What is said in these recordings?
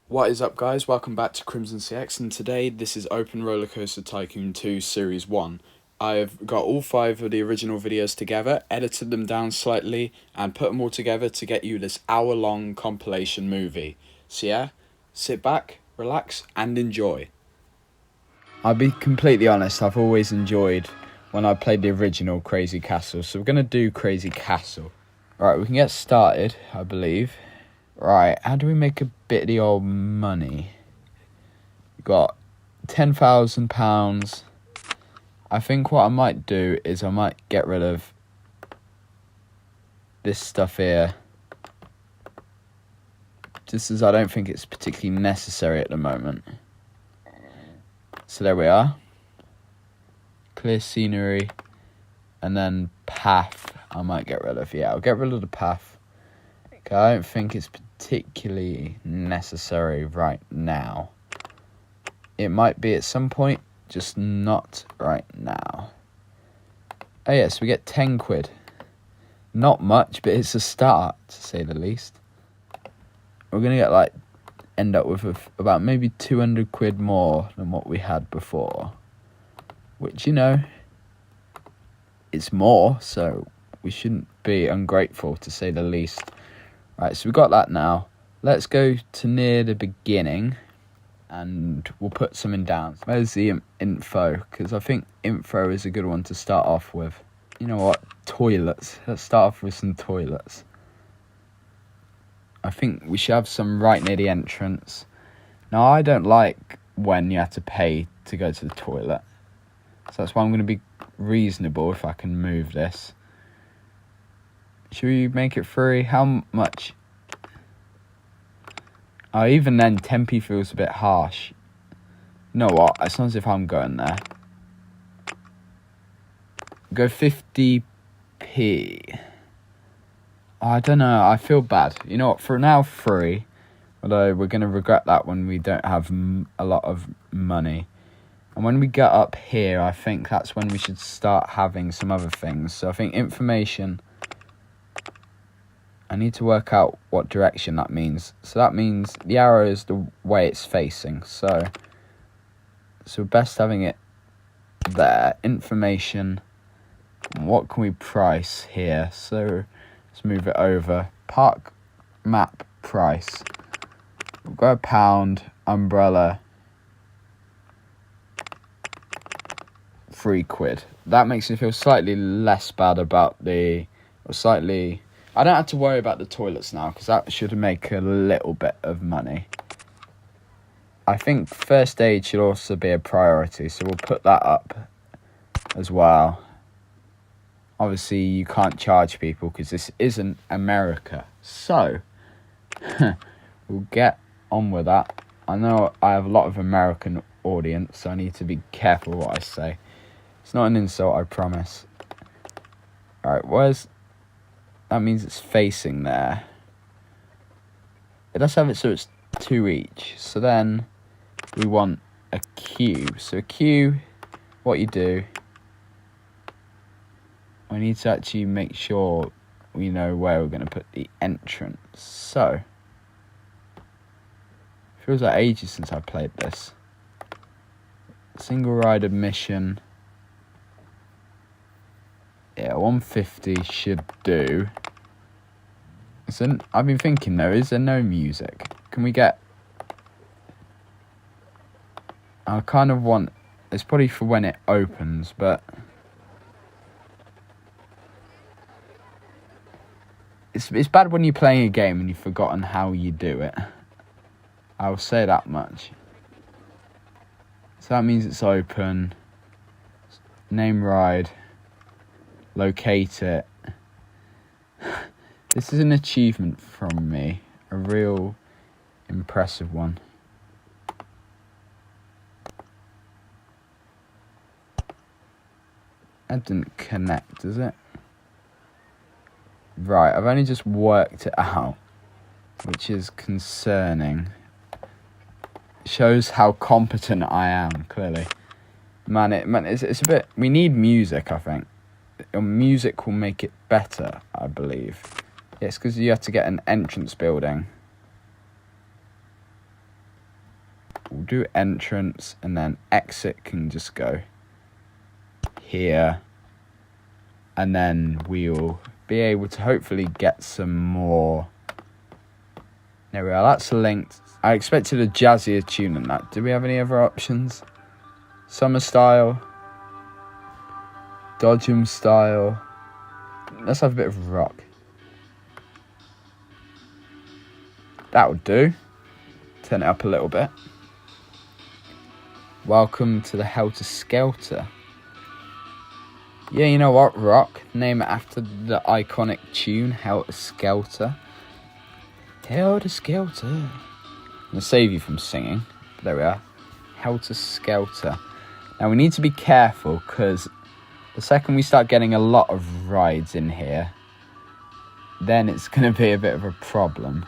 What is up, guys? Welcome back to CrimsonCX, and today this is OpenRCT2 Tycoon 2 Series 1. I've got all 5 of the original videos together, edited them down slightly, and put them all together to get you this hour-long compilation movie. So yeah, sit back, relax, and enjoy. I'll be completely honest, I've always enjoyed when I played the original Crazy Castle, so we're going to do Crazy Castle. Right, we can get started, I believe. Right, how do we make a bit of the old money? We've got £10,000. I think what I might do is I might get rid of this stuff here, just as I don't think it's particularly necessary at the moment. So there we are. Clear scenery, and then path I might get rid of. Yeah, I'll get rid of the path. Okay, I don't think it's particularly necessary right now. It might be at some point, just not right now. Oh yes, we get 10 quid. Not much, but it's a start, to say the least. We're gonna get end up with about maybe 200 quid more than what we had before, which, you know, it's more, so we shouldn't be ungrateful, to say the least. Right, so we've got that now. Let's go to near the beginning, and we'll put something down. Where's the info? Because I think info is a good one to start off with. You know what? Toilets. Let's start off with some toilets. I think we should have some right near the entrance. Now, I don't like when you have to pay to go to the toilet, so that's why I'm going to be reasonable if I can move this. Should we make it free? How much? Oh, even then, 10p feels a bit harsh. You know what? It's not as if I'm going there. Go 50p. Oh, I don't know. I feel bad. You know what? For now, free. Although we're going to regret that when we don't have a lot of money. And when we get up here, I think that's when we should start having some other things. So I think information. I need to work out what direction that means. So that means the arrow is the way it's facing. So best having it there. Information. What can we price here? So let's move it over. Park map price. We've got £1. Umbrella. £3. That makes me feel slightly less bad about I don't have to worry about the toilets now, because that should make a little bit of money. I think first aid should also be a priority, so we'll put that up as well. Obviously, you can't charge people because this isn't America. So, we'll get on with that. I know I have a lot of American audience, so I need to be careful what I say. It's not an insult, I promise. Alright, that means it's facing there. Let's have it so it's 2 each. So then we want a queue. So a queue, what you do, we need to actually make sure we know where we're going to put the entrance. So, feels like ages since I played this. Single rider mission. Yeah, 150 should do. So I've been thinking though, is there no music? Can we get... I kind of want... It's probably for when it opens, but... It's bad when you're playing a game and you've forgotten how you do it. I'll say that much. So that means it's open. Name ride. Locate it. This is an achievement from me. A real impressive one. That didn't connect, does it? Right, I've only just worked it out, which is concerning. Shows how competent I am, clearly. Man, it's a bit... We need music, I think. Your music will make it better, I believe. Yes, because you have to get an entrance building. do entrance, and then exit can just go here. And then we'll be able to hopefully get some more. There we are, that's linked. I expected a jazzier tune than that. Do we have any other options? Summer style. Dodgem style. Let's have a bit of rock. That would do. Turn it up a little bit. Welcome to the Helter Skelter. Yeah, you know what? Rock. Name it after the iconic tune, Helter Skelter. Helter Skelter. I'm going to save you from singing. There we are. Helter Skelter. Now we need to be careful, because the second we start getting a lot of rides in here, then it's going to be a bit of a problem.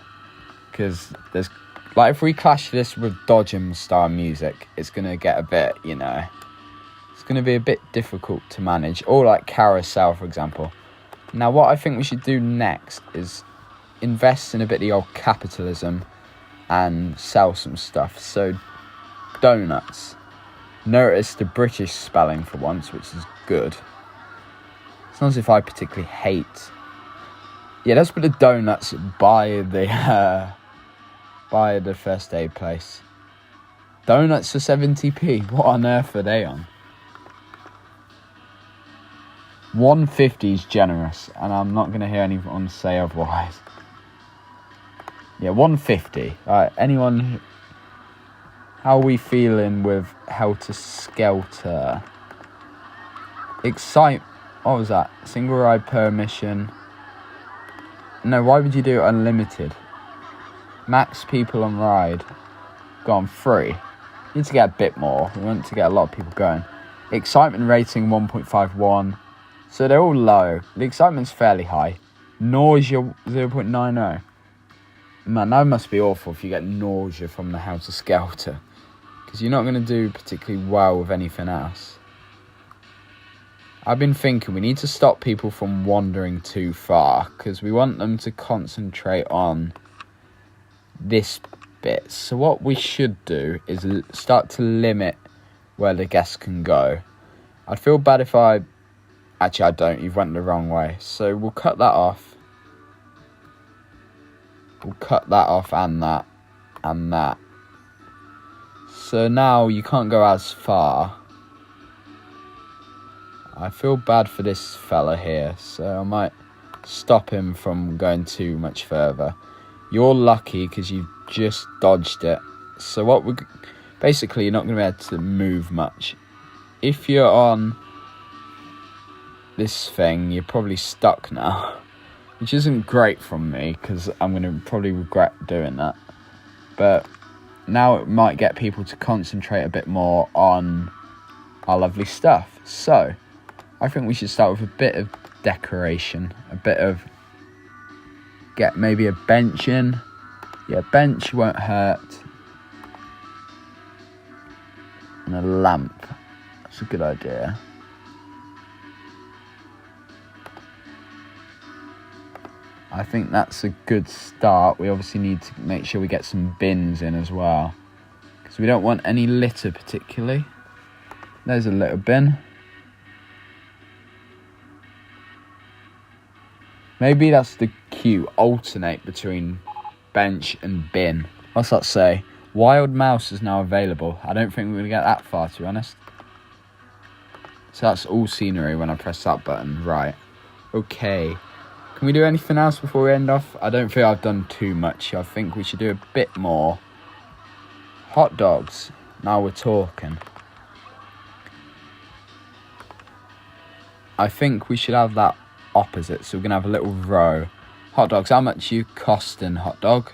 Because there's, like, if we clash this with Dodgem style music, it's going to get a bit, you know, it's going to be a bit difficult to manage. Or like Carousel, for example. Now what I think we should do next is invest in a bit of the old capitalism and sell some stuff. So donuts. Notice the British spelling for once, which is good. It's not as if I particularly hate. Yeah, let's put the donuts by the first aid place. Donuts for 70p. What on earth are they on? 150 is generous, and I'm not going to hear anyone say otherwise. Yeah, 150. Alright, anyone? How are we feeling with Helter Skelter? What was that? Single ride per mission. No, why would you do unlimited? Max people on ride. Gone free. Need to get a bit more. We want to get a lot of people going. Excitement rating 1.51. So they're all low. The excitement's fairly high. Nausea 0.90. Man, that must be awful if you get nausea from the Helter Skelter. Because you're not going to do particularly well with anything else. I've been thinking we need to stop people from wandering too far. Because we want them to concentrate on this bit. So what we should do is start to limit where the guests can go. I'd feel bad if I... Actually, I don't. You've went the wrong way. So we'll cut that off. We'll cut that off and that. And that. So now you can't go as far. I feel bad for this fella here. So I might stop him from going too much further. You're lucky because you've just dodged it. So what we... Basically, you're not going to be able to move much. If you're on this thing, you're probably stuck now. Which isn't great from me, because I'm going to probably regret doing that. But now it might get people to concentrate a bit more on our lovely stuff. So, I think we should start with a bit of decoration. A bit of... Get maybe a bench in. Yeah, bench won't hurt. And a lamp. That's a good idea. I think that's a good start. We obviously need to make sure we get some bins in as well. Because we don't want any litter particularly. There's a little bin. Maybe that's the cue. Alternate between bench and bin. What's that say? Wild mouse is now available. I don't think we're going to get that far, to be honest. So that's all scenery when I press that button. Right. Okay. Can we do anything else before we end off? I don't think I've done too much. I think we should do a bit more. Hot dogs. Now we're talking. I think we should have that opposite. So we're going to have a little row. Hot dogs. How much you costing, hot dog?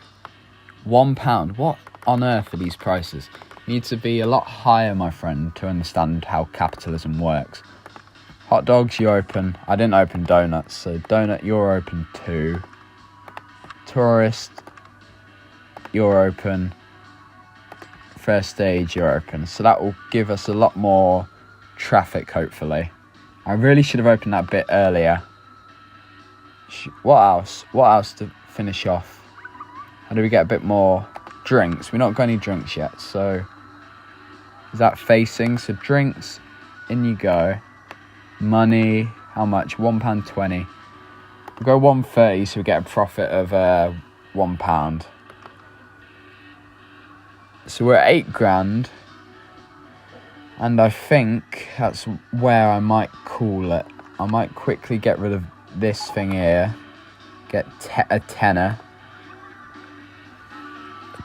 £1. What on earth are these prices? You need to be a lot higher, my friend, to understand how capitalism works. Hot dogs, you open. I didn't open donuts, so donut, you're open too. Tourist, you're open. First stage, you're open. So that will give us a lot more traffic, hopefully. I really should have opened that bit earlier. What else? What else to finish off? How do we get a bit more drinks? We've not got any drinks yet, so Is that facing? So drinks, in you go. Money, how much? £1.20. We'll go 1.30, so we get a profit of £1. So we're at 8 grand. And I think that's where I might call it. I might quickly get rid of this thing here. Get a tenner.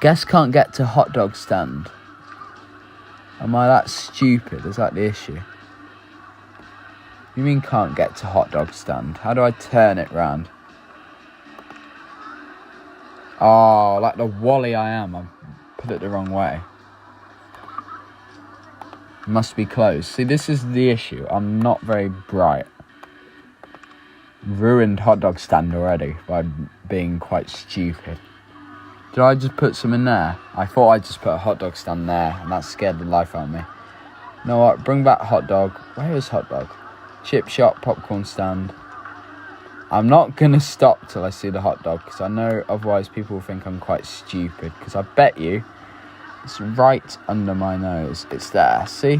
Guess can't get to hot dog stand. Am I that stupid? Is that the issue? You mean can't get to hot dog stand? How do I turn it round? Oh, like the wally I am. I put it the wrong way. Must be closed. See, this is the issue. I'm not very bright. Ruined hot dog stand already by being quite stupid. Did I just put some in there? I thought I just put a hot dog stand there, and that scared the life out of me. You know what? Bring back hot dog. Where is hot dog? Chip shop, popcorn stand. I'm not going to stop till I see the hot dog, because I know otherwise people will think I'm quite stupid, because I bet you it's right under my nose. It's there, see?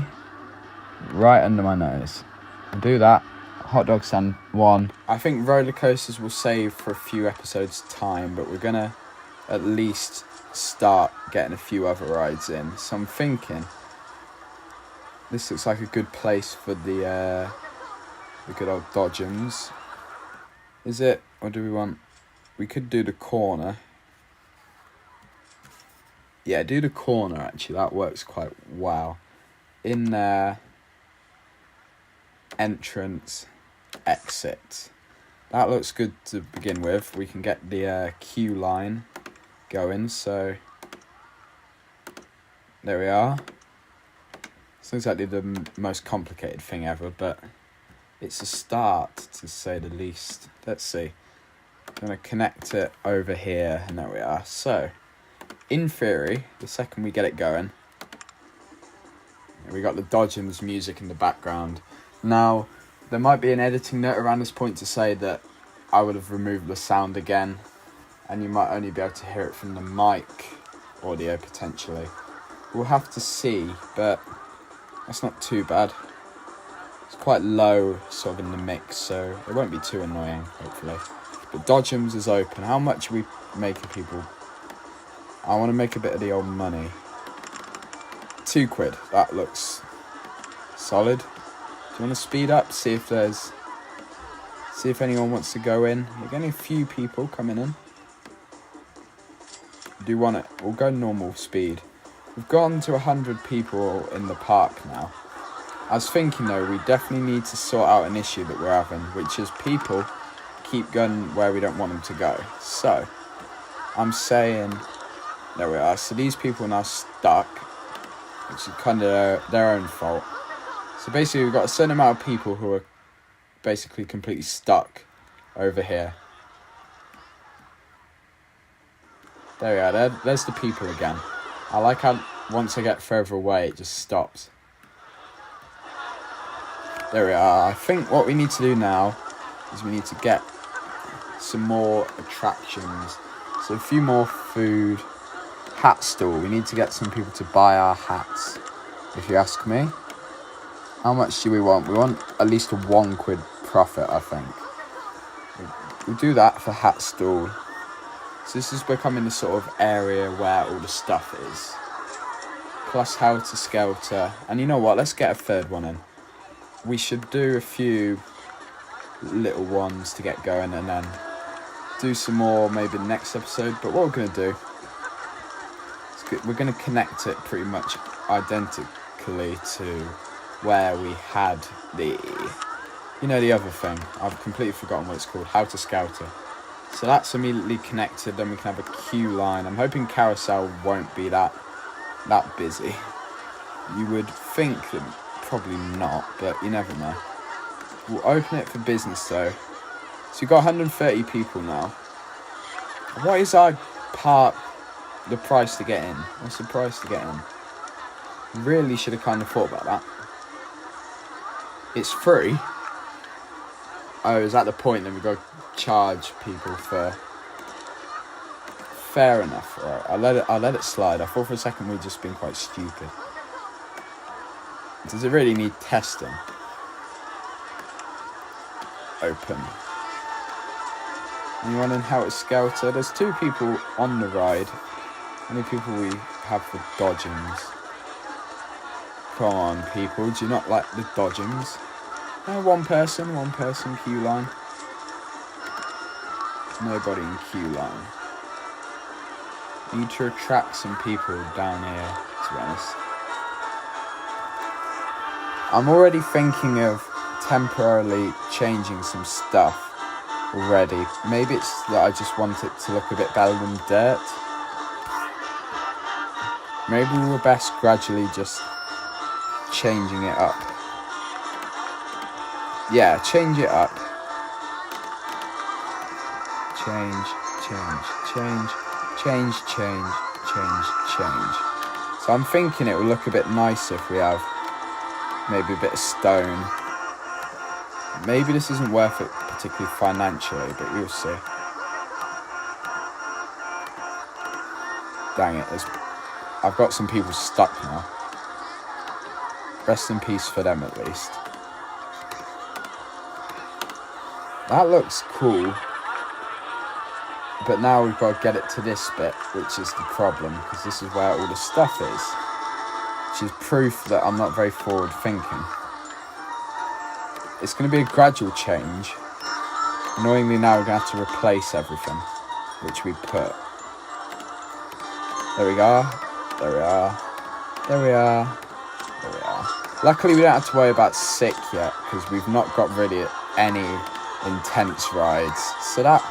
Right under my nose. I'll do that. Hot dog stand 1. I think roller coasters will save for a few episodes' time, but we're going to at least start getting a few other rides in. So I'm thinking this looks like a good place for the good old Dodgems. Is it? Or do we want... We could do the corner. Yeah, do the corner, actually. That works quite well. In there. Entrance. Exit. That looks good to begin with. We can get the queue line going. So, there we are. It's not exactly the most complicated thing ever, but it's a start, to say the least. Let's see. I'm going to connect it over here, and there we are. So, in theory, the second we get it going, we got the Dodgems music in the background. Now, there might be an editing note around this point to say that I would have removed the sound again, and you might only be able to hear it from the mic audio, potentially. We'll have to see, but that's not too bad. It's quite low, sort of, in the mix, so it won't be too annoying, hopefully. But Dodgems is open. How much are we making people? I want to make a bit of the old money. £2. That looks solid. Do you want to speed up? See if anyone wants to go in. We're getting a few people coming in. Do you want it? We'll go normal speed. We've gone to 100 people in the park now. I was thinking though, we definitely need to sort out an issue that we're having, which is people keep going where we don't want them to go. So, I'm saying, there we are. So these people are now stuck, which is kind of their own fault. So basically we've got a certain amount of people who are basically completely stuck over here. There we are, there's the people again. I like how once I get further away it just stops. There we are. I think what we need to do now is we need to get some more attractions. So a few more food. Hat stall. We need to get some people to buy our hats, if you ask me. How much do we want? We want at least a £1 profit, I think. We'll do that for hat stall. So this is becoming the sort of area where all the stuff is. Plus Helter Skelter. And you know what? Let's get a third one in. We should do a few little ones to get going and then do some more maybe the next episode. But what we're going to do, we're going to connect it pretty much identically to where we had the other thing. I've completely forgotten what it's called. Helter Skelter. So that's immediately connected. Then we can have a queue line. I'm hoping Carousel won't be that busy. You would think that probably not, but you never know. We'll open it for business though. So we've got 130 people now. What is the price to get in? What's the price to get in? Really should have kind of thought about that. It's free. Oh, is that the point? Then we've got to charge people for... Fair enough. Alright, I'll let it slide. I thought for a second we'd just been quite stupid. Does it really need testing? Open. Anyone in Helter Skelter? There's 2 people on the ride. How many people we have for dodgings? Come on, people. Do you not like the dodgings? One person queue line. Nobody in queue line. Need to attract some people down here, to be honest. I'm already thinking of temporarily changing some stuff already. Maybe it's that I just want it to look a bit better than dirt. Maybe we're best gradually just changing it up. Yeah, change it up. Change. So I'm thinking it will look a bit nicer if we have maybe a bit of stone. Maybe this isn't worth it particularly financially, but we'll see. Dang it, I've got some people stuck now. Rest in peace for them at least. That looks cool. But now we've got to get it to this bit, which is the problem, because this is where all the stuff is. Which is proof that I'm not very forward thinking. It's going to be a gradual change. Annoyingly now we're going to have to replace everything, which we put. There we go. There we are. There we are. There we are. Luckily we don't have to worry about sick yet, because we've not got really any intense rides. So that,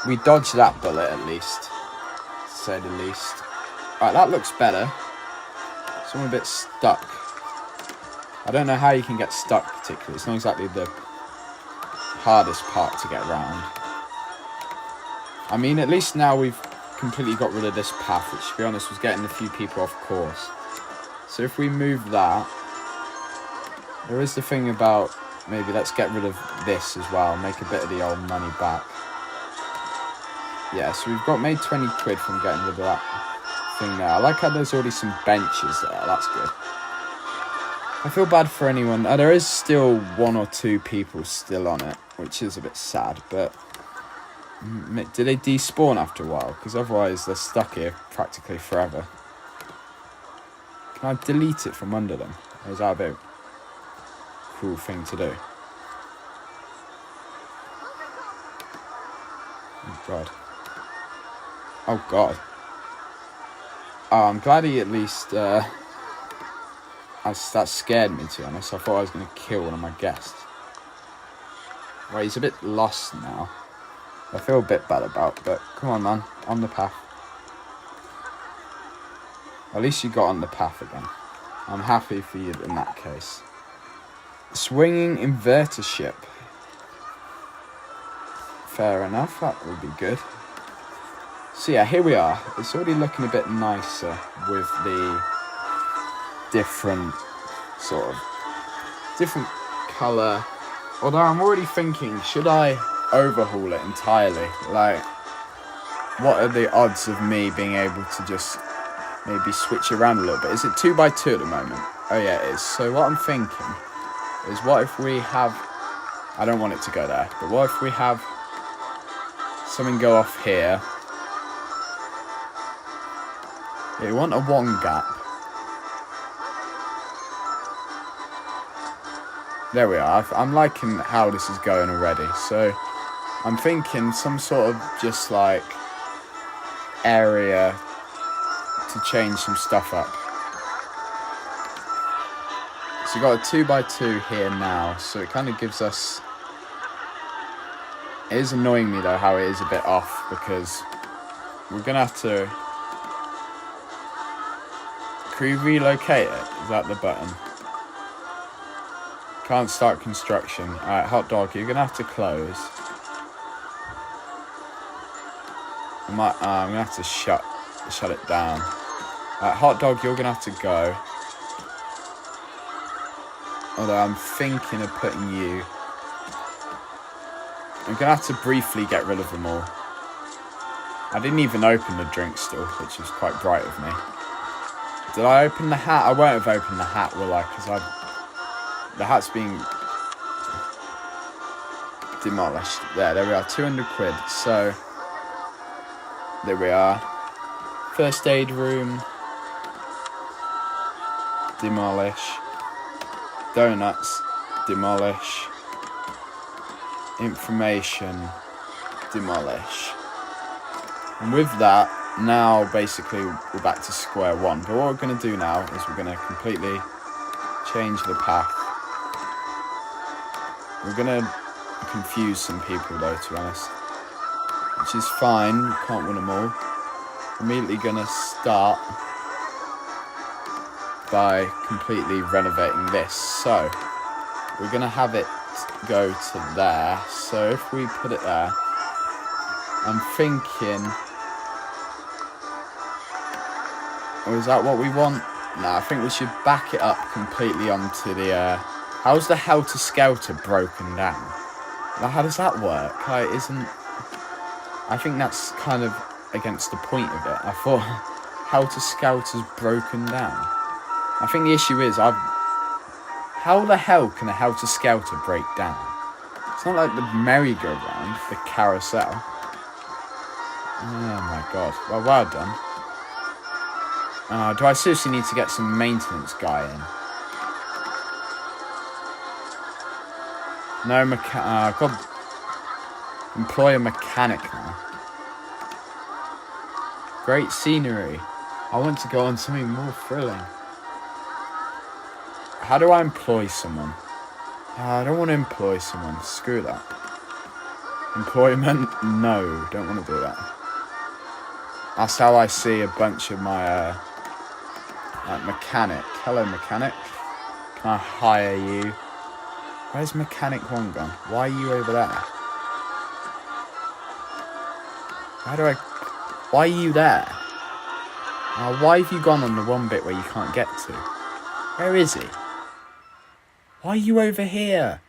we dodged that bullet at least, to say the least. Right, that looks better. So I'm a bit stuck. I don't know how you can get stuck particularly. It's not exactly the hardest part to get around. I mean, at least now we've completely got rid of this path, which to be honest was getting a few people off course. So if we move that, there is the thing about maybe let's get rid of this as well, make a bit of the old money back. Yeah, so we've made 20 quid from getting rid of that thing there. I like how there's already some benches there, that's good. I feel bad for anyone. There is still 1 or 2 people still on it, which is a bit sad, but do they despawn after a while? Because otherwise they're stuck here practically forever. Can I delete it from under them? Or is that a bit cool thing to do? Oh god. Oh god. Oh, I'm glad he at least that scared me, to be honest. I thought I was going to kill one of my guests. Right, he's a bit lost now. I feel a bit bad about, but come on, man. On the path. At least you got on the path again. I'm happy for you in that case. Swinging inverter ship. Fair enough, that would be good. So yeah, here we are. It's already looking a bit nicer with the different colour. Although I'm already thinking, should I overhaul it entirely? Like, what are the odds of me being able to just maybe switch around a little bit? Is it 2x2 at the moment? Oh yeah, it is. So what I'm thinking is, what if we have, I don't want it to go there, but what if we have something go off here? Yeah, we want a 1 gap. There we are. I'm liking how this is going already. So I'm thinking some sort of just like area to change some stuff up. So we've got a 2x2 here now. So it kind of gives us... It is annoying me though how it is a bit off, because we're going to have to... Can we relocate it? Is that the button? Can't start construction. Alright, hot dog, you're gonna have to close. I'm gonna have to shut it down. Alright, hot dog, you're gonna have to go. Although I'm thinking of putting you... I'm gonna have to briefly get rid of them all. I didn't even open the drink still, which was quite bright of me. Did I open the hat? I won't have opened the hat, will I? Because The hat's being demolished. There we are, 200 quid. So, there we are. First aid room. Demolish. Donuts. Demolish. Information. Demolish. And with that, now basically we're back to square one. But what we're going to do now is we're going to completely change the path. We're going to confuse some people though, to be honest, which is fine. You can't win them all. Immediately going to start by completely renovating this. So we're going to have it go to there. So if we put it there, I'm thinking, or is that what we want? No, I think we should back it up completely onto the how's the Helter Skelter broken down? Like, how does that work? Like, I think that's kind of against the point of it. I thought Helter Skelter's broken down. I think the issue is how the hell can a Helter Skelter break down? It's not like the merry-go-round, the carousel. Oh my god. Well done. Do I seriously need to get some maintenance guy in? No God. Employ a mechanic now. Great scenery. I want to go on something more thrilling. How do I employ someone? I don't want to employ someone. Screw that. Employment? No, don't want to do that. That's how I see a bunch of my mechanic. Hello, mechanic. Can I hire you? Where's mechanic one gone? Why are you over there? Why are you there? Why have you gone on the one bit where you can't get to? Where is he? Why are you over here?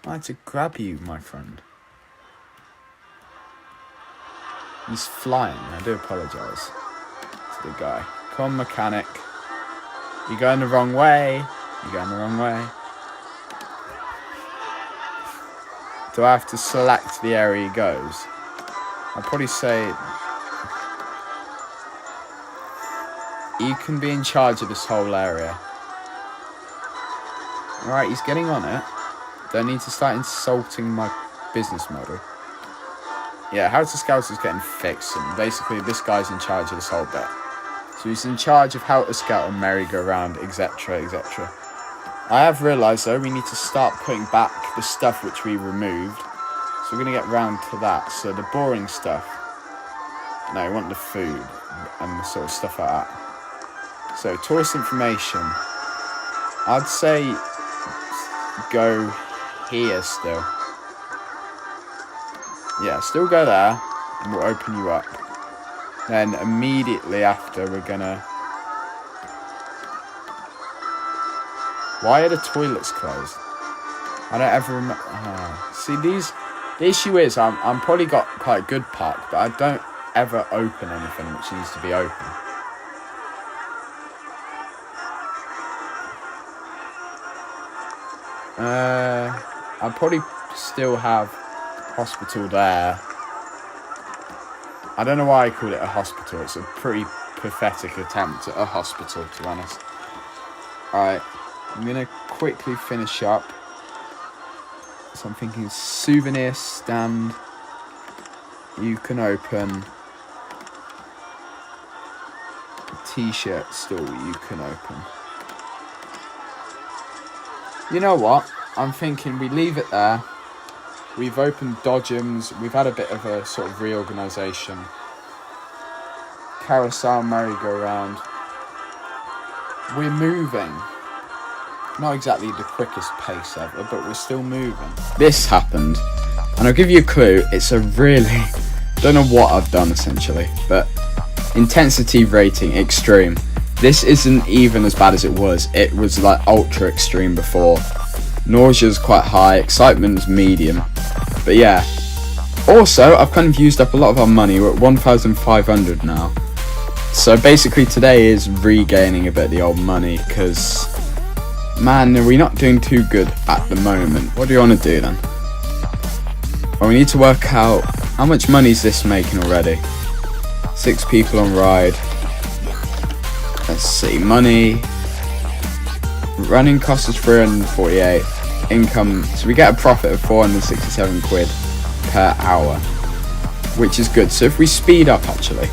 I had to grab you, my friend. He's flying. I do apologise to the guy. Come on, mechanic. You're going the wrong way. You're going the wrong way. Do I have to select the area he goes? I'd probably say you can be in charge of this whole area. Alright, he's getting on it. Don't need to start insulting my business model. Yeah, Helter Skelter's getting fixed, and basically this guy's in charge of this whole bit. So he's in charge of Helter Skelter, merry-go-round, etc, etc. I have realised though, we need to start putting back the stuff which we removed. So we're going to get round to that. So the boring stuff. No, we want the food and the sort of stuff like that. So tourist information. I'd say go here still. Yeah, still go there, and we'll open you up. Then immediately after, we're gonna... Why are the toilets closed? I don't ever remember... See, the issue is, I'm probably got quite a good park, but I don't ever open anything which needs to be open. I'll probably still have hospital there. I don't know why I call it a hospital. It's a pretty pathetic attempt at a hospital, to be honest. Alright, I'm going to quickly finish up. So I'm thinking souvenir stand. You can open. T-shirt store you can open. You know what? I'm thinking we leave it there. We've opened Dodgems. We've had a bit of a sort of reorganisation. Carousel, merry-go-round. We're moving. Not exactly the quickest pace ever, but we're still moving. This happened, and I'll give you a clue. It's a really... don't know what I've done, essentially, but intensity rating, extreme. This isn't even as bad as it was. It was like ultra extreme before. Nausea's quite high, excitement's medium. But yeah. Also, I've kind of used up a lot of our money. We're at 1,500 now. So basically today is regaining a bit of the old money, because Man, we're not doing too good at the moment. What do you want to do then? Well, we need to work out how much money is this making already. 6 people on ride. Let's see, money. Running cost is 348. Income, so we get a profit of 467 quid per hour, which is good. So if we speed up, actually,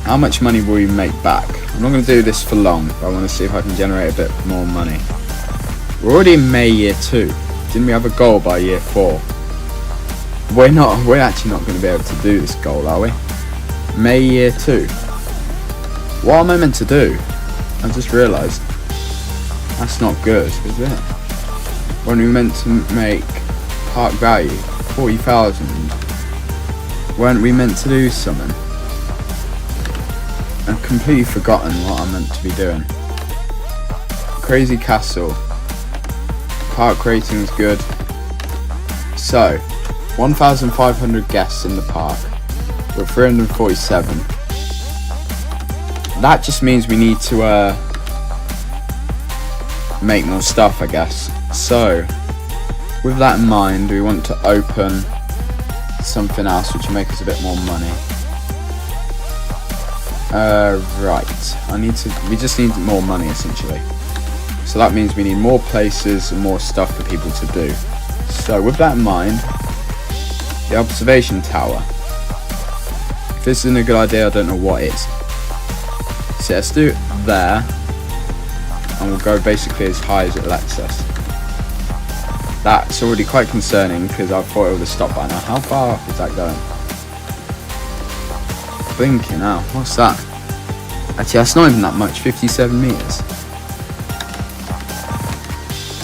how much money will we make back? I'm not going to do this for long, but I want to see if I can generate a bit more money. We're already in May year 2. Didn't we have a goal by year 4? We're actually not going to be able to do this goal, are we? May year 2. What am I meant to do? I just realised. That's not good, is it? When we meant to make park value 40,000, weren't we meant to do something? I've completely forgotten what I'm meant to be doing. Crazy castle. Park rating is good. So, 1,500 guests in the park. We're 347. That just means we need to make more stuff, I guess. So, with that in mind, we want to open something else which will make us a bit more money. Right. We just need more money, essentially. So that means we need more places and more stuff for people to do. So with that in mind, the observation tower. If this isn't a good idea, I don't know what is. So let's do it there. And we'll go basically as high as it lets us. That's already quite concerning because I thought it would have stopped by now. How far up is that going? Blinking now. What's that? Actually, that's not even that much. 57 meters.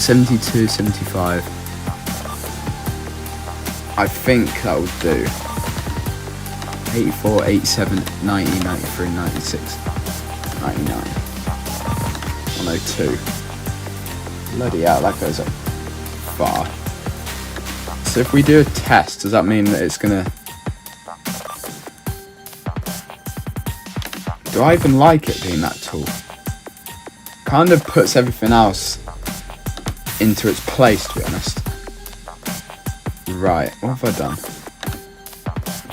72, 75. I think that would do. 84, 87, 90, 93, 96, 99. 102. Bloody hell, that goes up far. So if we do a test, does that mean that it's gonna... Do I even like it being that tall? Kind of puts everything else into its place, to be honest. Right, what have I done?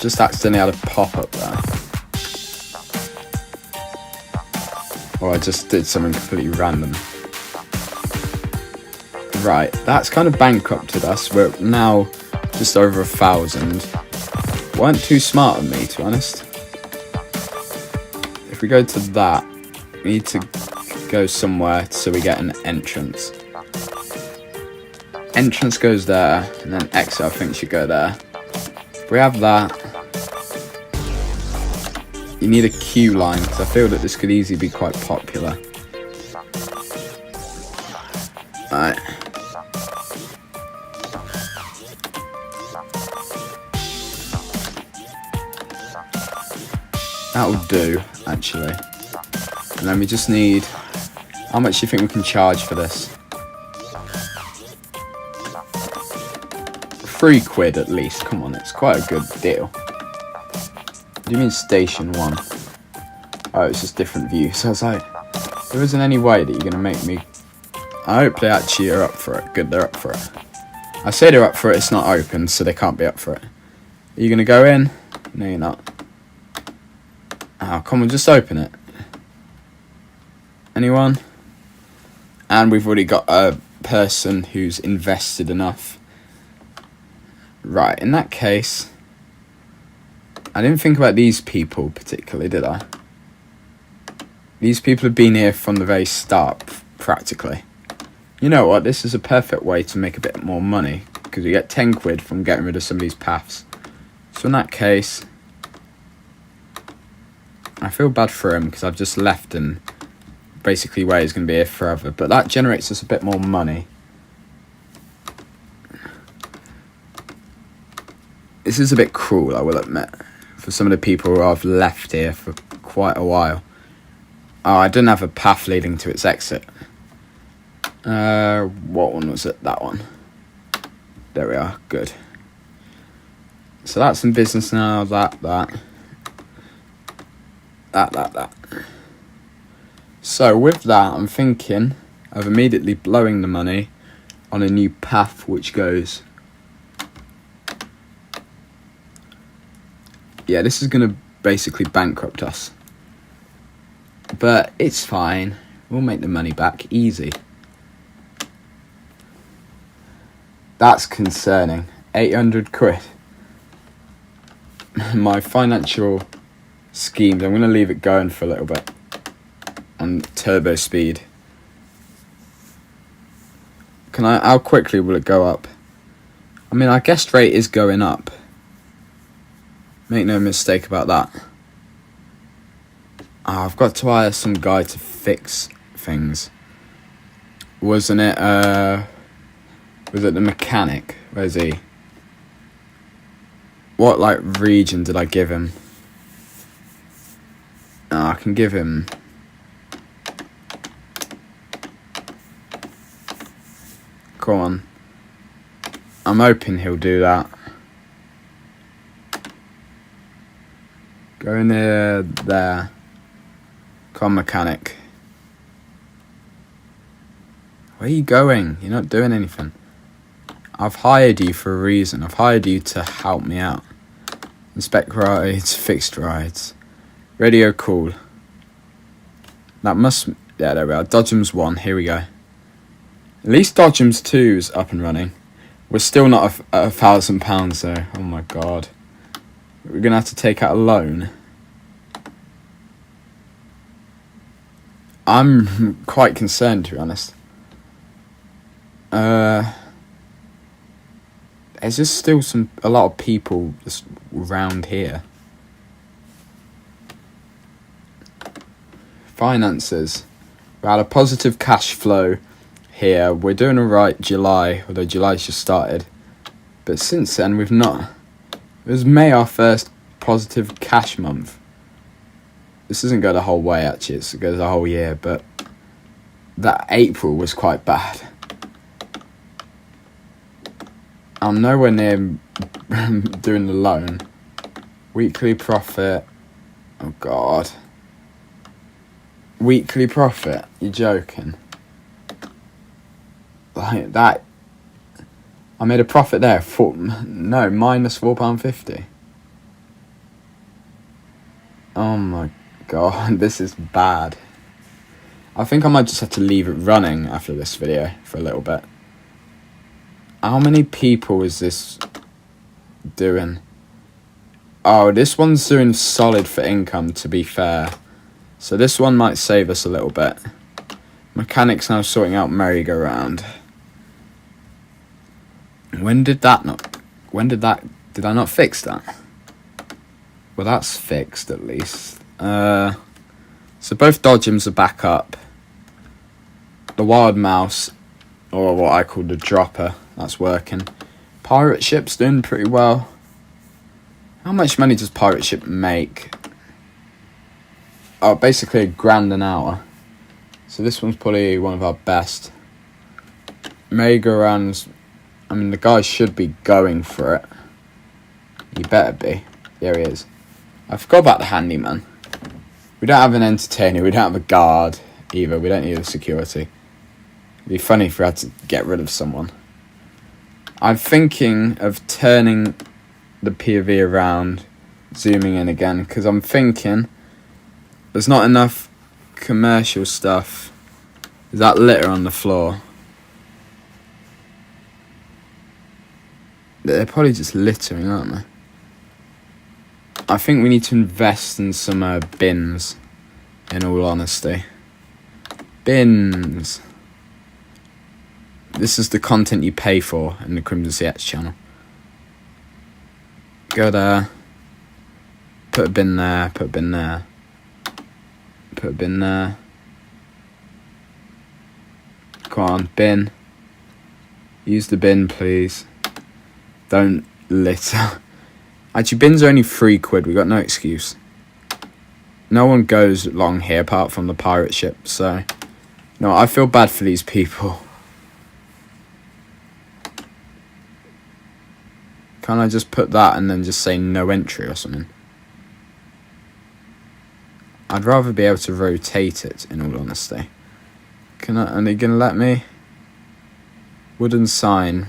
Just accidentally had a pop-up there. Or I just did something completely random. Right, that's kind of bankrupted us. We're now just over 1,000. Weren't too smart of me, to be honest. If we go to that, we need to go somewhere so we get an entrance. Entrance goes there, and then exit I think should go there. If we have that, you need a queue line, because I feel that this could easily be quite popular. Alright. That'll do, actually. And then we just need... How much do you think we can charge for this? 3 quid at least. Come on, it's quite a good deal. What do you mean station 1? Oh, it's just different view. So I was like, there isn't any way that you're going to make me... I hope they actually are up for it. Good, they're up for it. I say they're up for it, it's not open, so they can't be up for it. Are you going to go in? No, you're not. Oh, come on, just open it. Anyone? And we've already got a person who's invested enough. Right, in that case... I didn't think about these people particularly, did I? These people have been here from the very start, practically. You know what, this is a perfect way to make a bit more money, because we get 10 quid from getting rid of some of these paths. So in that case... I feel bad for him because I've just left him basically where he's going to be here forever. But that generates us a bit more money. This is a bit cruel, I will admit, for some of the people who I've left here for quite a while. Oh, I didn't have a path leading to its exit. What one was it? That one. There we are. Good. So that's in business now. That. So with that, I'm thinking of immediately blowing the money on a new path which goes... Yeah, this is going to basically bankrupt us. But it's fine. We'll make the money back easy. That's concerning. 800 quid. My financial schemes, I'm going to leave it going for a little bit on turbo speed. How quickly will it go up? I mean, our guest rate is going up. Make no mistake about that. Oh, I've got to hire some guy to fix things. Wasn't it, was it the mechanic? Where's he? What, like, region did I give him? Oh, I can give him... Come on. I'm hoping he'll do that. Go in there. Come on, mechanic. Where are you going? You're not doing anything. I've hired you for a reason. I've hired you to help me out. Inspect rides, fixed rides. Radio call. That must... Yeah, there we are. Dodgems 1. Here we go. At least Dodgems 2 is up and running. We're still not at £1,000 though. Oh my god. We're going to have to take out a loan. I'm quite concerned, to be honest. There's just still a lot of people just around here. Finances. We had a positive cash flow here. We're doing alright July, although July's just started. But since then, we've not. It was May our first positive cash month. This doesn't go the whole way, actually. It goes the whole year, but that April was quite bad. I'm nowhere near doing the loan. Weekly profit. Oh, God. Weekly profit? You're joking. Like that. I made a profit there. Minus £4.50. Oh, my God. This is bad. I think I might just have to leave it running after this video for a little bit. How many people is this doing? Oh, this one's doing solid for income, to be fair. So this one might save us a little bit. Mechanic's now sorting out merry-go-round. Did I not fix that? Well, that's fixed at least. So both Dodgems are back up. The Wild Mouse, or what I call the Dropper, that's working. Pirate Ship's doing pretty well. How much money does Pirate Ship make? Oh, basically £1,000 an hour. So this one's probably one of our best. Merry-go-rounds, I mean, the guy should be going for it. He better be. There he is. I forgot about the handyman. We don't have an entertainer, we don't have a guard either, we don't need a security. It'd be funny if we had to get rid of someone. I'm thinking of turning the POV around, zooming in again, because I'm thinking there's not enough commercial stuff. There's that litter on the floor. They're probably just littering, aren't they? I think we need to invest in some bins, in all honesty. Bins. This is the content you pay for in the CrimsonCX channel. Go there. Put a bin there, put a bin there. Put a bin there. Come on, bin. Use the bin, please. Don't litter. Actually, bins are only £3. We got no excuse. No one goes long here apart from the pirate ship, so... No, I feel bad for these people. Can't I just put that and then just say no entry or something? I'd rather be able to rotate it, in all honesty. Are they going to let me? Wooden sign.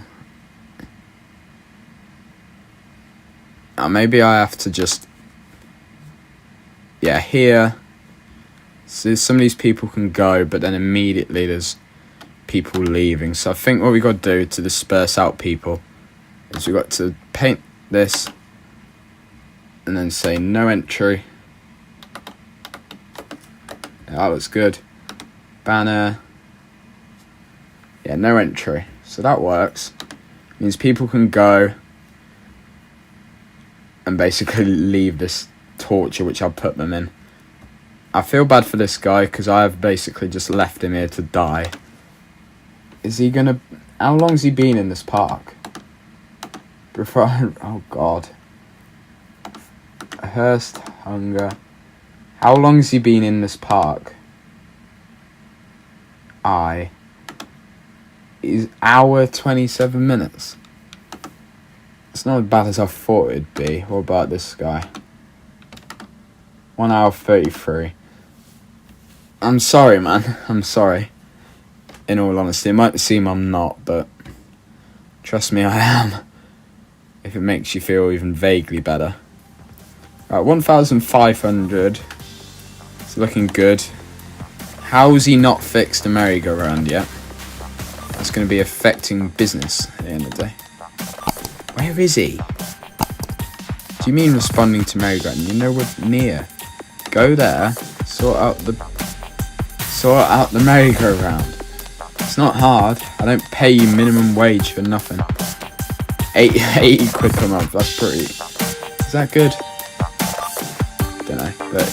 Maybe I have to just... Yeah, here. So some of these people can go, but then immediately there's people leaving. So I think what we got to do to disperse out people is we got to paint this and then say no entry. Yeah, that looks good. Banner. Yeah, no entry. So that works. Means people can go and basically leave this torture which I'll put them in. I feel bad for this guy because I have basically just left him here to die. Is he gonna... How long's he been in this park? Oh god. Hurst, hunger. How long's he been in this park? Is hour 27 minutes. It's not as bad as I thought it'd be. What about this guy? 1 hour 33. I'm sorry, man. I'm sorry. In all honesty, it might seem I'm not, but trust me, I am. If it makes you feel even vaguely better. Right, 1,500. It's looking good. How's he not fixed the merry-go-round yet? That's going to be affecting business at the end of the day. Where is he? Do you mean responding to merry-go-round? You know we're near. Go there. Sort out the merry-go-round. It's not hard. I don't pay you minimum wage for nothing. 80 quid per month. That's pretty. Is that good? Don't know. But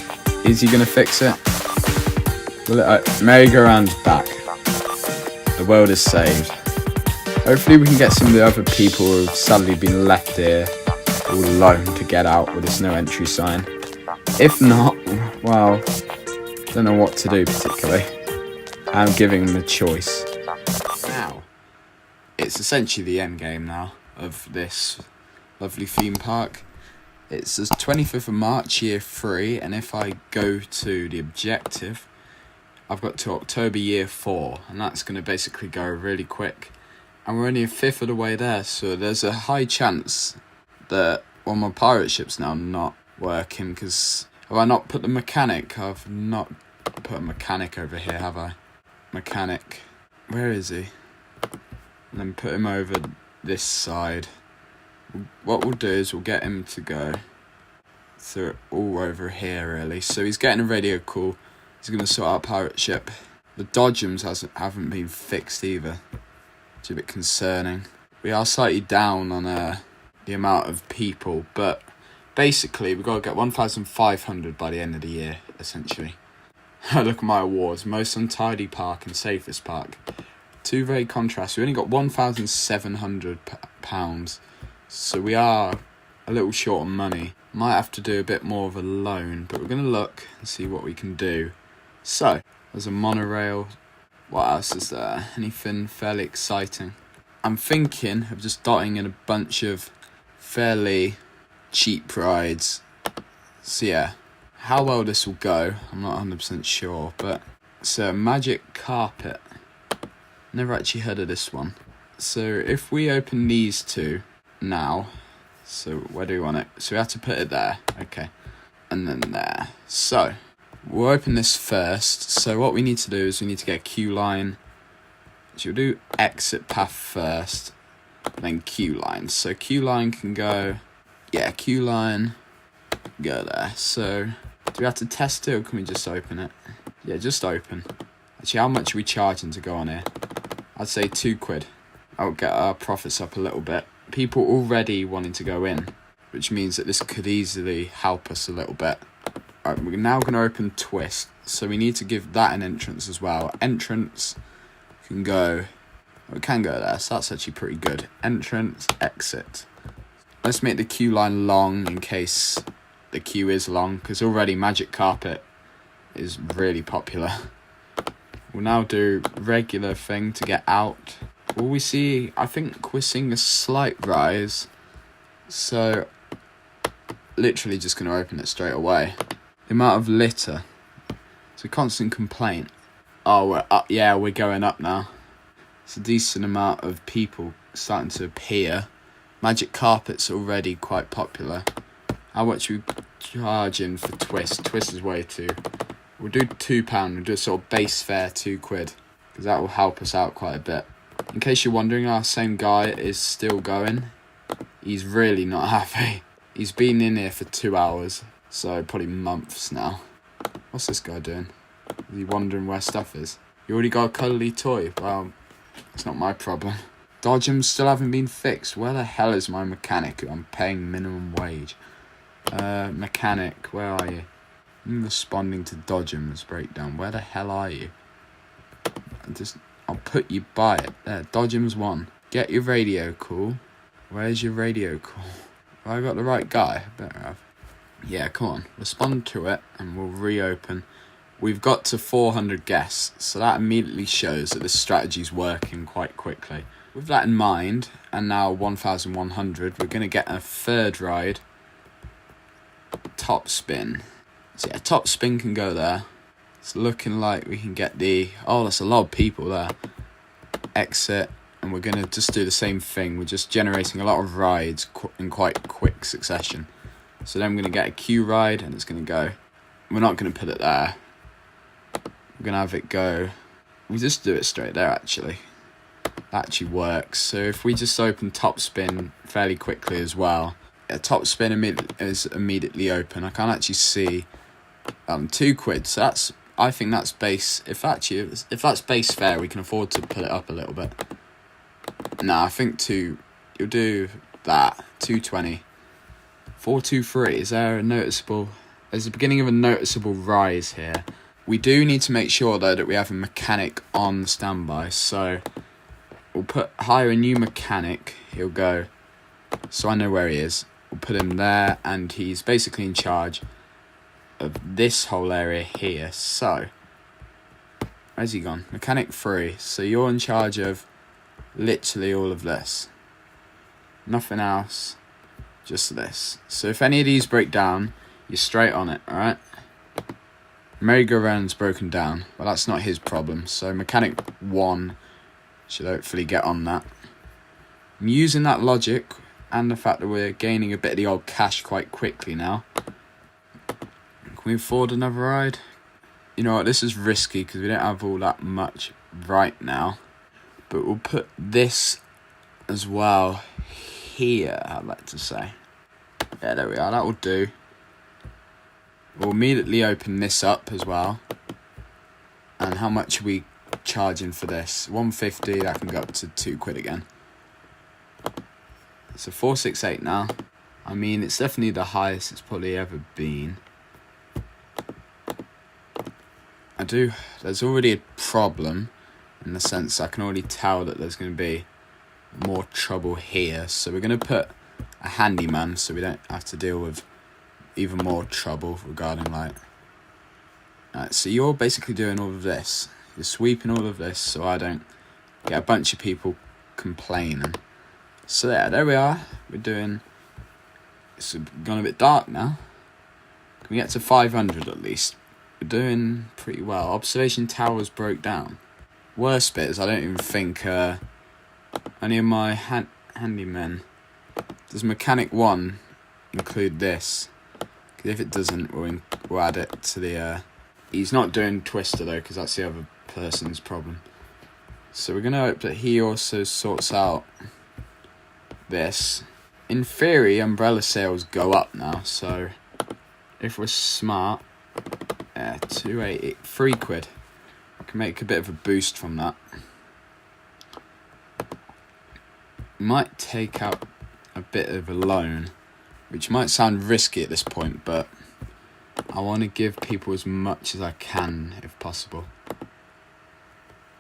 is he going to fix it? Merry-go-round's back. The world is saved. Hopefully we can get some of the other people who have sadly been left here all alone to get out with this no entry sign. If not, well, don't know what to do particularly. I'm giving them a choice. Now, it's essentially the end game now of this lovely theme park. It's the 25th of March, year 3, and if I go to the objective, I've got to October year 4, and that's going to basically go really quick. And we're only a fifth of the way there, so there's a high chance that my pirate ship's now not working, because have I not put the mechanic? I've not put a mechanic over here, have I? Mechanic. Where is he? And then put him over this side. What we'll do is we'll get him to go through all over here, really. So he's getting a radio call. He's going to sort out pirate ship. The dodgems haven't been fixed either. It's a bit concerning. We are slightly down on the amount of people, but basically we've got to get 1,500 by the end of the year, essentially. Look at my awards. Most untidy park and safest park. Two very contrasts. We only got £1,700. So we are a little short on money. Might have to do a bit more of a loan, but we're going to look and see what we can do. So, there's a monorail. What else is there? Anything fairly exciting? I'm thinking of just dotting in a bunch of fairly cheap rides. So yeah, how well this will go, I'm not 100% sure, but it's a magic carpet. Never actually heard of this one. So if we open these two now, so where do we want it? So we have to put it there, okay, and then there. So we'll open this first. So what we need to do is we need to get a queue line. So we'll do exit path first, then queue line. So queue line can go, yeah, queue line, go there. So do we have to test it or can we just open it? Yeah, just open. Actually, how much are we charging to go on here? I'd say £2. I'll get our profits up a little bit. People already wanting to go in, which means that this could easily help us a little bit. Right, we're now going to open twist, so we need to give that an entrance as well. Entrance can go, we can go there, so that's actually pretty good. Entrance, exit. Let's make the queue line long in case the queue is long, because already Magic Carpet is really popular. We'll now do regular thing to get out. Will we see, I think we're seeing a slight rise, so literally just going to open it straight away. The amount of litter It's a constant complaint. Oh, we're up. Yeah, we're going up now. It's a decent amount of people starting to appear. Magic carpet's already quite popular. How much are we charging for Twist? Twist is way too. We'll do £2. We'll do a sort of base fare £2, because that will help us out quite a bit. In case you're wondering, our same guy is still going. He's really not happy. He's been in here for 2 hours, so probably months now. What's this guy doing? Is he wondering where stuff is? You already got a cuddly toy? Well, it's not my problem. Dodgems still haven't been fixed. Where the hell is my mechanic who I'm paying minimum wage? Mechanic, where are you? I'm responding to Dodgems breakdown. Where the hell are you? I'll put you by it. There, Dodgems 1. Get your radio call. Where's your radio call? Have I got the right guy? Better have. Yeah, come on. Respond to it and we'll reopen. We've got to 400 guests, so that immediately shows that this strategy's working quite quickly. With that in mind, and now 1,100, we're going to get a third ride. Top spin. So yeah, top spin can go there. It's looking like we can get the... Oh, that's a lot of people there. Exit. And we're going to just do the same thing. We're just generating a lot of rides in quite quick succession. So then we're going to get a queue ride and it's going to go. We're not going to put it there. We're going to have it go. We just do it straight there, actually. That actually works. So if we just open top spin fairly quickly as well. Yeah, top spin is immediately open. I can't actually see £2. So that's... I think that's base. If that's base fare, we can afford to put it up a little bit. Nah, I think you'll do that. 220. 423. Is there a noticeable... There's the beginning of a noticeable rise here. We do need to make sure, though, that we have a mechanic on standby. So we'll hire a new mechanic. He'll go... So I know where he is. We'll put him there, and he's basically in charge of this whole area here. So where's he gone? Mechanic 3. So you're in charge of literally all of this. Nothing else. Just this. So if any of these break down, you're straight on it, alright? Merry-go-round's broken down. Well, that's not his problem. So mechanic 1 should hopefully get on that. I'm using that logic and the fact that we're gaining a bit of the old cash quite quickly now. Can we afford another ride? You know what, this is risky because we don't have all that much right now. But we'll put this as well here, I'd like to say. Yeah, there we are, that will do. We'll immediately open this up as well. And how much are we charging for this? 150, that can go up to £2 again. It's a 468 now. I mean, it's definitely the highest it's probably ever been. There's already a problem in the sense I can already tell that there's going to be more trouble here. So we're going to put a handyman so we don't have to deal with even more trouble regarding light. Alright, so you're basically doing all of this. You're sweeping all of this so I don't get a bunch of people complaining. So there we are. It's gone a bit dark now. Can we get to 500 at least? We're doing pretty well. Observation towers broke down. Worst bit is I don't even think any of my handymen. Does mechanic 1 include this? Because if it doesn't, we'll add it to the... He's not doing Twister though, because that's the other person's problem. So we're going to hope that he also sorts out this. In theory, umbrella sales go up now, so if we're smart, 280, £3. I can make a bit of a boost from that. Might take out a bit of a loan, which might sound risky at this point, but I want to give people as much as I can if possible.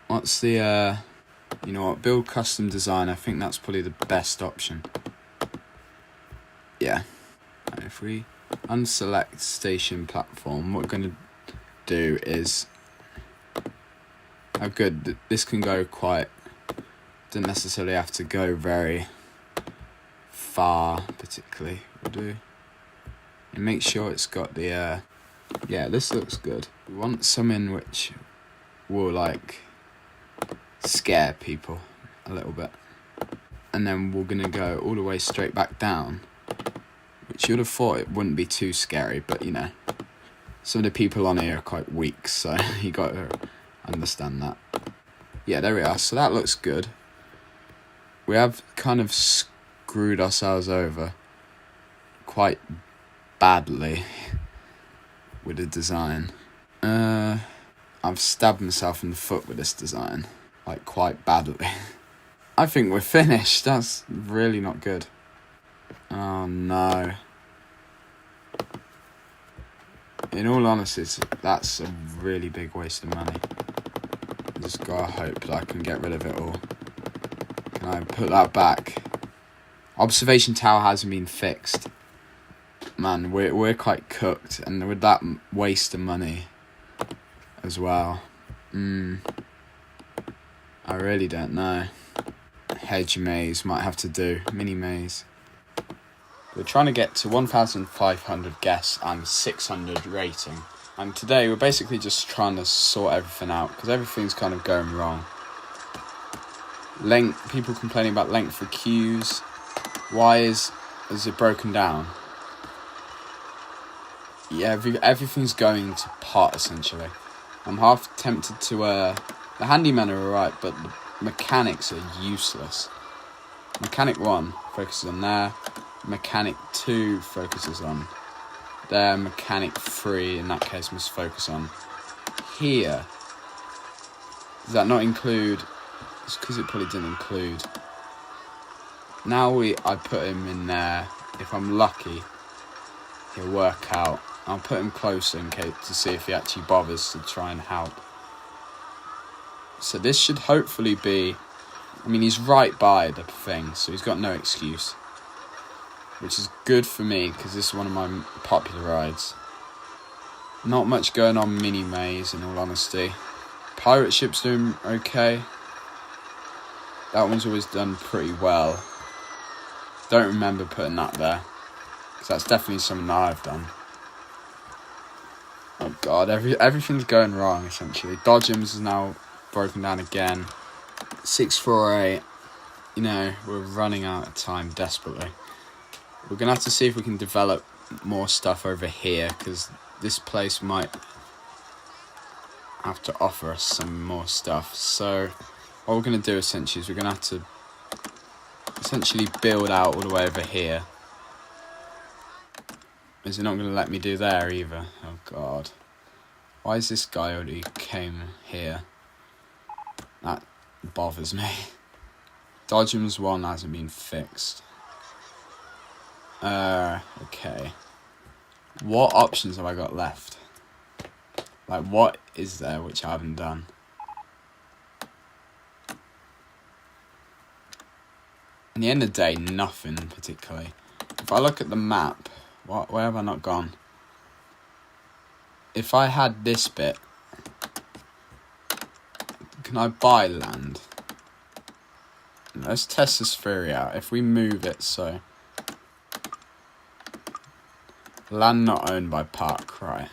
What's the you know what, build custom design? I think that's probably the best option. Yeah. If we unselect station platform, what we're going to do is... Oh good, this can go quite... Doesn't necessarily have to go very far, particularly. We'll do... And make sure it's got the Yeah, this looks good. We want something which will like scare people a little bit. And then we're gonna go all the way straight back down, which you'd have thought it wouldn't be too scary, but you know, some of the people on here are quite weak, so you got to understand that. Yeah, there we are. So that looks good. We have kind of screwed ourselves over quite badly with the design. I've stabbed myself in the foot with this design, like quite badly. I think we're finished. That's really not good. Oh no. In all honesty, that's a really big waste of money. I just gotta hope that I can get rid of it all. Can I put that back? Observation tower hasn't been fixed. Man, we're quite cooked, and with that waste of money as well. I really don't know. Hedge maze might have to do. Mini maze. We're trying to get to 1,500 guests and 600 rating. And today we're basically just trying to sort everything out because everything's kind of going wrong. Length, people complaining about length for queues. Why is it broken down? Yeah, everything's going to pot essentially. I'm half tempted to the handymen are alright, but the mechanics are useless. Mechanic 1 focuses on there. Mechanic 2 focuses on there. Mechanic 3 in that case must focus on here. Does that not include? It's because it probably didn't include. Now I put him in there. If I'm lucky, he'll work out. I'll put him closer in case to see if he actually bothers to try and help. So this should hopefully be. I mean, he's right by the thing, so he's got no excuse. Which is good for me, because this is one of my popular rides. Not much going on mini maze, in all honesty. Pirate ship's doing okay. That one's always done pretty well. Don't remember putting that there, because that's definitely something that I've done. Oh god, everything's going wrong, essentially. Dodgems is now broken down again. 648, you know, we're running out of time desperately. We're going to have to see if we can develop more stuff over here, because this place might have to offer us some more stuff. So what we're going to do essentially is we're going to have to essentially build out all the way over here. Is it not going to let me do there either? Oh god. Why is this guy already came here? That bothers me. Dodgems 1 hasn't been fixed. Okay. What options have I got left? Like, what is there which I haven't done? In the end of the day, nothing particularly. If I look at the map, where have I not gone? If I had this bit, can I buy land? Let's test this theory out. If we move it so... Land not owned by park, right.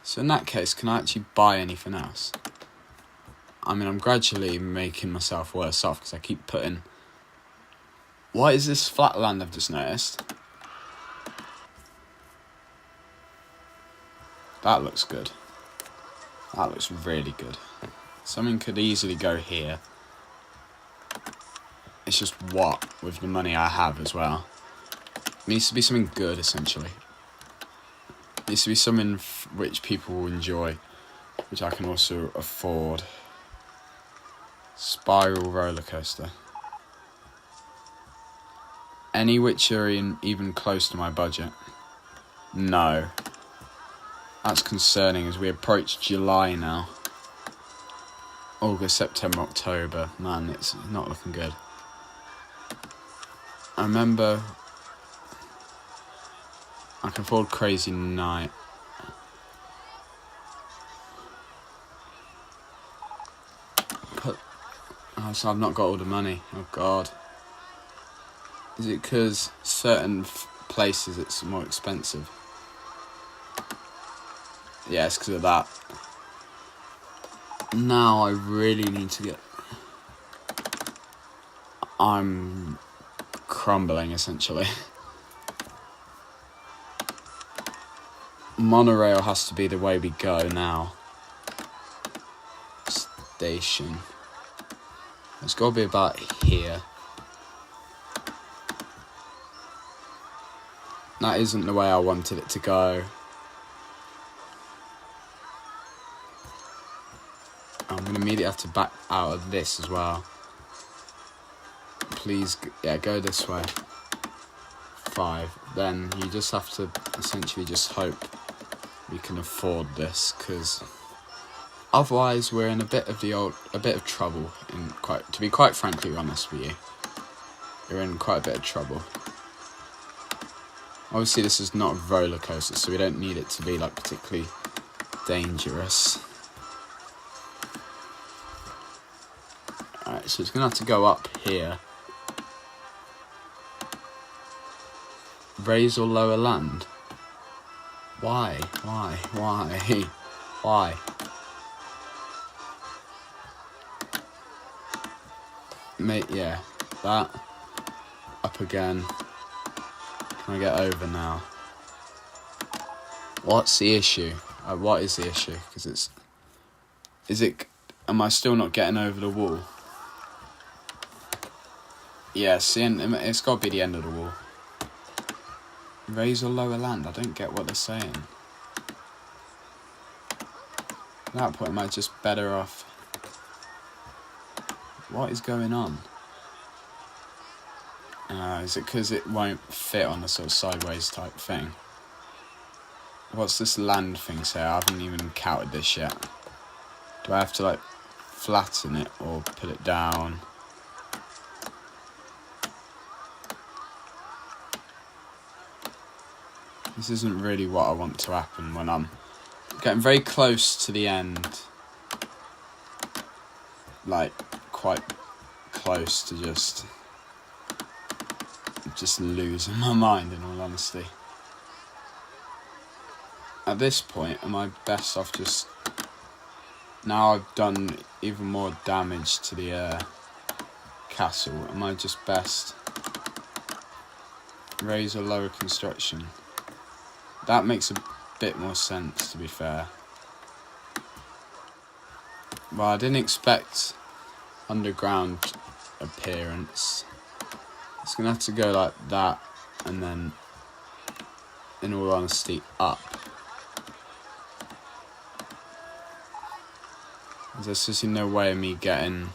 So in that case, can I actually buy anything else? I mean, I'm gradually making myself worse off because I keep putting... What is this flat land I've just noticed? That looks good. That looks really good. Something could easily go here. It's just what, with the money I have as well. It needs to be something good, essentially. It needs to be something which people will enjoy, which I can also afford. Spiral roller coaster. Any which are even close to my budget? No. That's concerning as we approach July now. August, September, October. Man, it's not looking good. I remember I can afford Crazy Night. Oh, so I've not got all the money. Oh god. Is it because certain places it's more expensive? Yeah, it's because of that. Now I really need to get... I'm crumbling, essentially. Monorail has to be the way we go now. Station. It's got to be about here. That isn't the way I wanted it to go. I'm going to immediately have to back out of this as well. Please, yeah, go this way. 5. Then you just have to essentially just hope we can afford this, because otherwise we're in a bit of trouble. To be quite frankly honest with you, we're in quite a bit of trouble. Obviously, this is not a roller coaster, so we don't need it to be like particularly dangerous. Alright, so it's gonna have to go up here. Raise or lower land? Why? Mate, yeah, that up again. Can I get over now? What's the issue? What is the issue? Because am I still not getting over the wall? Yeah, see, it's got to be the end of the wall. Raise or lower land? I don't get what they're saying. At that point, am I just better off? What is going on? Is it because it won't fit on a sort of sideways type thing? What's this land thing say? I haven't even encountered this yet. Do I have to like flatten it or put it down? This isn't really what I want to happen when I'm getting very close to the end. Like, quite close to just losing my mind, in all honesty. At this point, am I best off just... Now I've done even more damage to the castle, am I just best raise or lower construction? That makes a bit more sense, to be fair. Well, I didn't expect underground appearance. It's going to have to go like that, and then, in all honesty, up. There's just no way of me getting...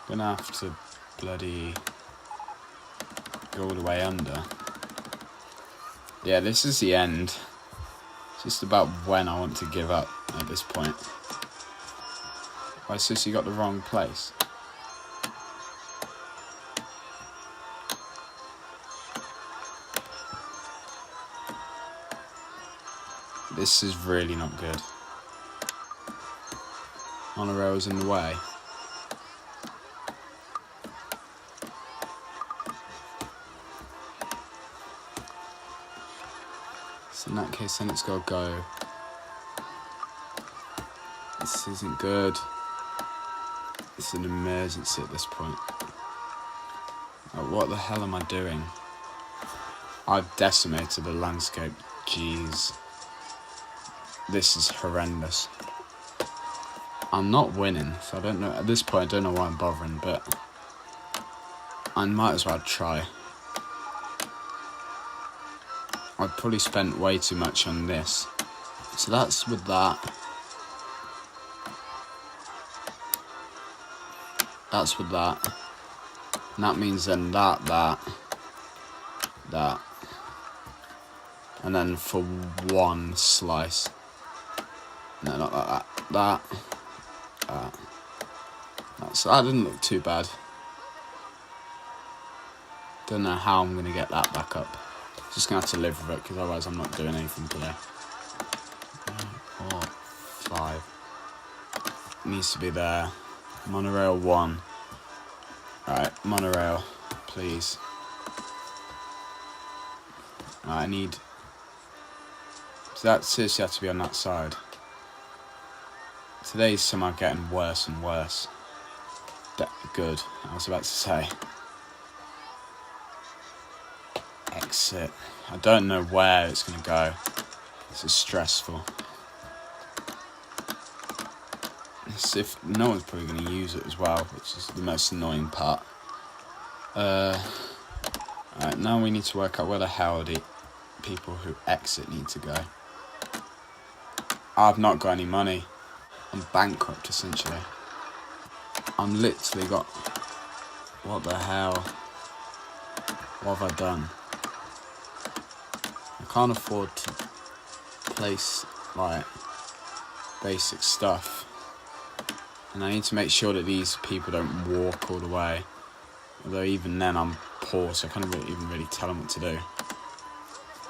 I'm going to have to bloody go all the way under. Yeah, this is the end. It's just about when I want to give up at this point. Why, sis, you got the wrong place? This is really not good. Monorail's in the way. So in that case, then it's got to go. This isn't good. It's an emergency at this point. Like, what the hell am I doing? I've decimated the landscape. Jeez. This is horrendous. I'm not winning, so I don't know. At this point, I don't know why I'm bothering, but I might as well try. I've probably spent way too much on this. So that's with that. That's with that. And that means then that. And then for one slice. No, not like that. So that didn't look too bad. Don't know how I'm going to get that back up. Just going to have to live with it, because otherwise I'm not doing anything today. 4, 5. It needs to be there. Monorail 1. Alright, monorail, please. I need So that seriously had to be on that side. Today's somehow getting worse and worse. Good, I was about to say. Exit. I don't know where it's going to go. This is stressful. As if no one's probably going to use it as well, which is the most annoying part. Alright, now we need to work out where the hell the people who exit need to go. I've not got any money. I'm bankrupt, essentially. I'm literally got... What the hell? What have I done? I can't afford to place, like, basic stuff. And I need to make sure that these people don't walk all the way. Although even then I'm poor, so I can't even really tell them what to do.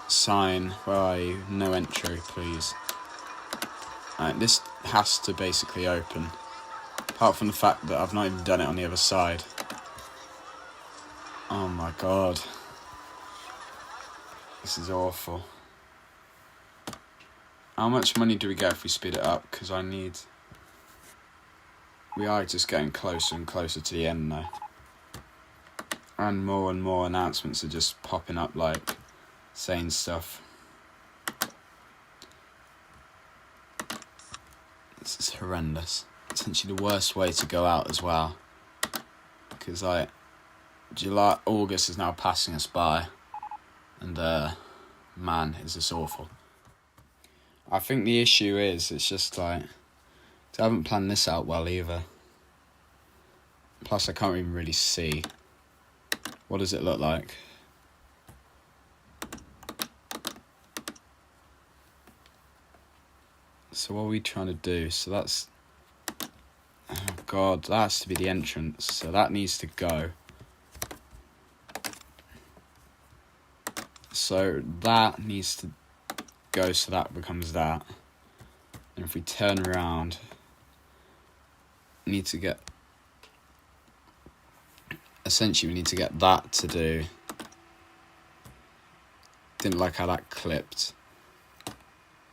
Sign, where are you? No entry, please. This has to basically open. Apart from the fact that I've not even done it on the other side. Oh my god. This is awful. How much money do we get if we speed it up? Because we are just getting closer and closer to the end now. And more announcements are just popping up, like, saying stuff. This is horrendous. Essentially the worst way to go out as well. Because, like, August is now passing us by. And, man, is this awful. I think the issue is, it's just, like, I haven't planned this out well either. Plus, I can't even really see. What does it look like? So what are we trying to do? So that's... Oh god, that has to be the entrance. So that needs to go. So that needs to go so that becomes that. And if we turn around, need to get... Essentially, we need to get that to do. Didn't like how that clipped.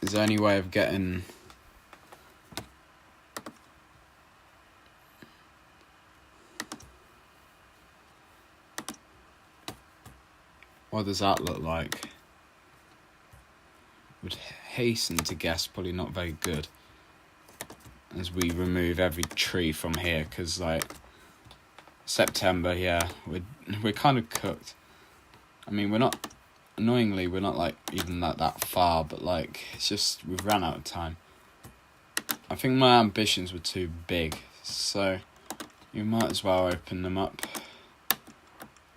Is there any way of getting... What does that look like? Would hasten to guess probably not very good. As we remove every tree from here, because like September, yeah, we're kind of cooked. I mean, annoyingly, we're not like even that far, but like it's just we've run out of time. I think my ambitions were too big, so you might as well open them up.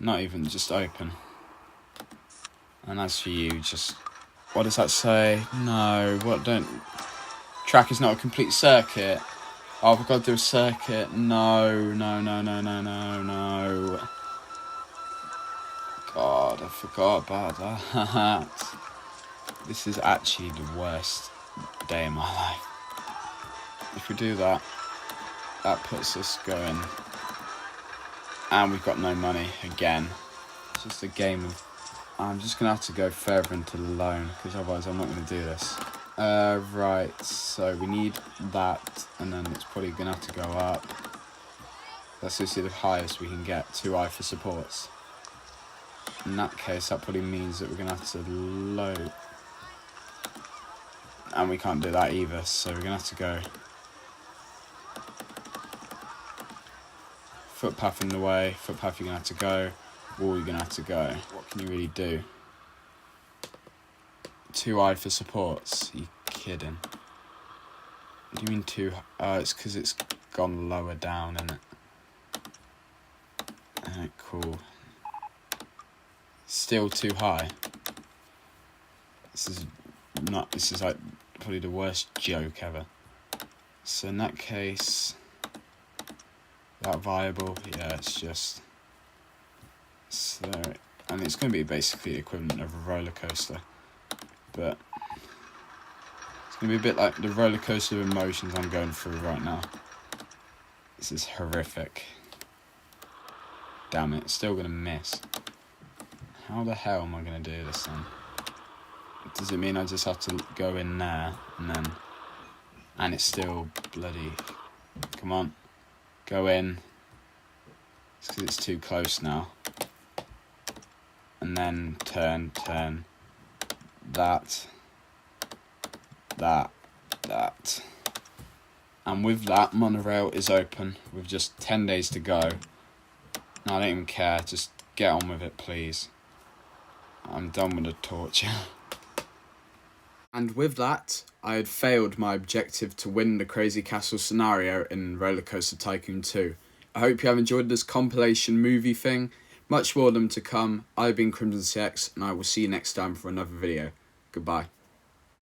Not even just open. And as for you, just what does that say? No, what don't... Track is not a complete circuit. Oh, we've got to do a circuit. No. God, I forgot about that. This is actually the worst day of my life. If we do that, that puts us going. And we've got no money again. It's just a game of... I'm just going to have to go further into the loan, because otherwise I'm not going to do this. Right, so we need that, and then it's probably going to have to go up. Let's just see the highest we can get, 2 I for supports. In that case, that probably means that we're going to have to load. And we can't do that either, so we're going to have to go. Footpath in the way, footpath you're going to have to go. Wall you're going to have to go. What can you really do? 2 I for supports. Are you kidding? What do you mean 2? It's because it's gone lower down, isn't it? Alright, cool. Still too high. This is like probably the worst joke ever. So in that case, that viable? Yeah, it's just... So, and it's going to be basically the equivalent of a roller coaster. But it's going to be a bit like the roller coaster of emotions I'm going through right now. This is horrific. Damn it, still going to miss. How the hell am I going to do this then? Does it mean I just have to go in there and then... And it's still bloody... Come on. Go in. It's because it's too close now. And then turn. That. And with that, monorail is open with just 10 days to go. And I don't even care. Just get on with it, please. I'm done with the torture. And with that, I had failed my objective to win the Crazy Castle scenario in Roller Coaster Tycoon 2. I hope you have enjoyed this compilation movie thing. Much more of them to come. I've been CrimsonCX, and I will see you next time for another video. Goodbye.